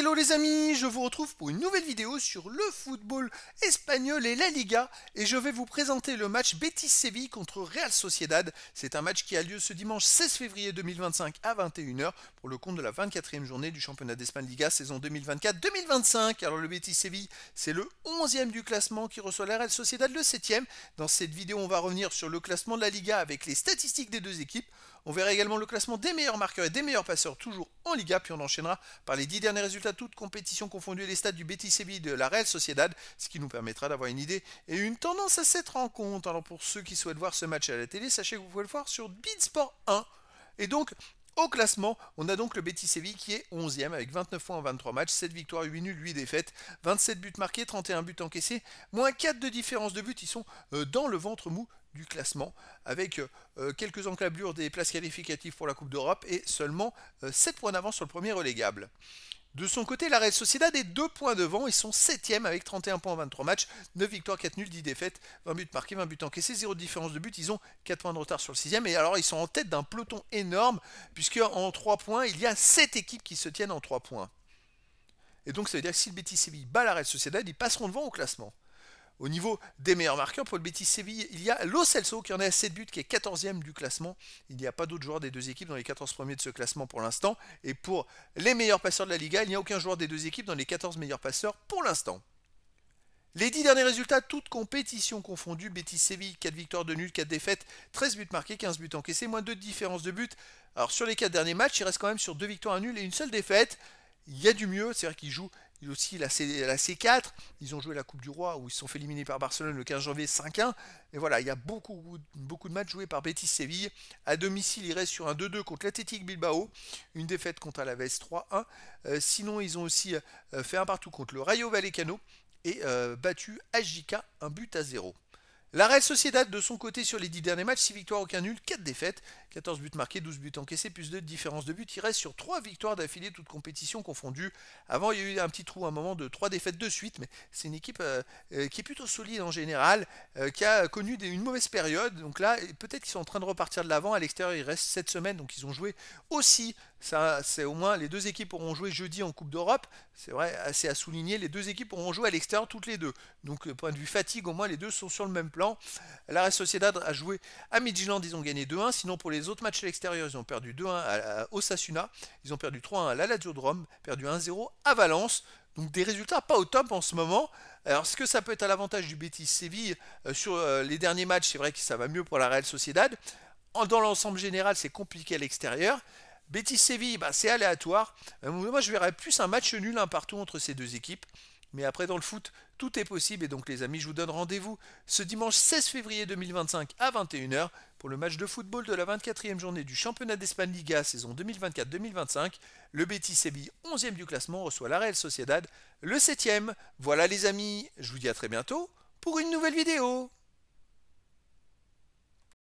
Hello les amis, je vous retrouve pour une nouvelle vidéo sur le football espagnol et la Liga et je vais vous présenter le match Betis Séville contre Real Sociedad. C'est un match qui a lieu ce dimanche 16 février 2025 à 21h pour le compte de la 24e journée du championnat d'Espagne Liga saison 2024-2025. Alors le Betis Séville, c'est le 11e du classement qui reçoit la Real Sociedad le 7e. Dans cette vidéo, on va revenir sur le classement de la Liga avec les statistiques des deux équipes. On verra également le classement des meilleurs marqueurs et des meilleurs passeurs toujours en Liga, puis on enchaînera par les 10 derniers résultats, toutes compétitions confondues, et les stats du Betis Séville de la Real Sociedad, ce qui nous permettra d'avoir une idée et une tendance à cette rencontre. Alors pour ceux qui souhaitent voir ce match à la télé, sachez que vous pouvez le voir sur Beansport 1. Et donc, au classement, on a donc le Betis Séville qui est 11e avec 29 points en 23 matchs, 7 victoires, 8 nuls, 8 défaites, 27 buts marqués, 31 buts encaissés, moins 4 de différence de but. Ils sont dans le ventre mou du classement avec quelques encablures des places qualificatives pour la Coupe d'Europe et seulement 7 points d'avance sur le premier relégable. De son côté, la Real Sociedad est 2 points devant, ils sont 7e avec 31 points en 23 matchs, 9 victoires, 4 nuls, 10 défaites, 20 buts marqués, 20 buts encaissés, 0 de différence de but, ils ont 4 points de retard sur le 6e, et alors ils sont en tête d'un peloton énorme, puisque en 3 points, il y a 7 équipes qui se tiennent en 3 points. Et donc ça veut dire que si le Betis Séville bat la Real Sociedad, ils passeront devant au classement. Au niveau des meilleurs marqueurs pour le Betis Séville, il y a Lo Celso qui en est à 7 buts, qui est 14e du classement. Il n'y a pas d'autres joueurs des deux équipes dans les 14 premiers de ce classement pour l'instant. Et pour les meilleurs passeurs de la Liga, il n'y a aucun joueur des deux équipes dans les 14 meilleurs passeurs pour l'instant. Les 10 derniers résultats, toutes compétitions confondues, Betis Séville, 4 victoires, 2 nuls, 4 défaites, 13 buts marqués, 15 buts encaissés, moins 2 de différence de but. Alors sur les 4 derniers matchs, il reste quand même sur 2 victoires, 1 nul et une seule défaite. Il y a du mieux, c'est-à-dire qu'ils jouent aussi la C4, ils ont joué la Coupe du Roi où ils se sont fait éliminer par Barcelone le 15 janvier 5-1. Et voilà, il y a beaucoup de matchs joués par Betis Séville. À domicile, ils restent sur un 2-2 contre l'Athletic Bilbao, une défaite contre Alaves 3-1. Sinon, ils ont aussi fait un partout contre le Rayo Vallecano et battu AJK 1-0. La Real Sociedad de son côté sur les 10 derniers matchs, 6 victoires, aucun nul, 4 défaites, 14 buts marqués, 12 buts encaissés, plus de différence de but. Il reste sur 3 victoires d'affilée, toutes compétitions confondues. Avant, il y a eu un petit trou à un moment de 3 défaites de suite, mais c'est une équipe qui est plutôt solide en général, qui a connu une mauvaise période. Donc là, peut-être qu'ils sont en train de repartir de l'avant. À l'extérieur, il reste 7 semaines, donc ils ont joué aussi. Ça, c'est au moins les deux équipes auront joué jeudi en Coupe d'Europe. C'est vrai, assez à souligner. Les deux équipes auront joué à l'extérieur toutes les deux. Donc, point de vue fatigue, au moins les deux sont sur le même plan. La Real Sociedad a joué à Midtjylland, ils ont gagné 2-1. Sinon, pour les autres matchs à l'extérieur, ils ont perdu 2-1 à Osasuna. Ils ont perdu 3-1 à la Lazio de Rome, perdu 1-0 à Valence. Donc des résultats pas au top en ce moment. Alors est-ce que ça peut être à l'avantage du Betis Séville sur les derniers matchs? C'est vrai que ça va mieux pour la Real Sociedad. Dans l'ensemble général, c'est compliqué à l'extérieur. Betis Séville, bah, c'est aléatoire. Moi, je verrais plus un match nul un partout entre ces deux équipes. Mais après, dans le foot, tout est possible. Et donc, les amis, je vous donne rendez-vous ce dimanche 16 février 2025 à 21h pour le match de football de la 24e journée du championnat d'Espagne Liga saison 2024-2025. Le Betis Séville, 11e du classement, reçoit la Real Sociedad, le 7e. Voilà les amis, je vous dis à très bientôt pour une nouvelle vidéo.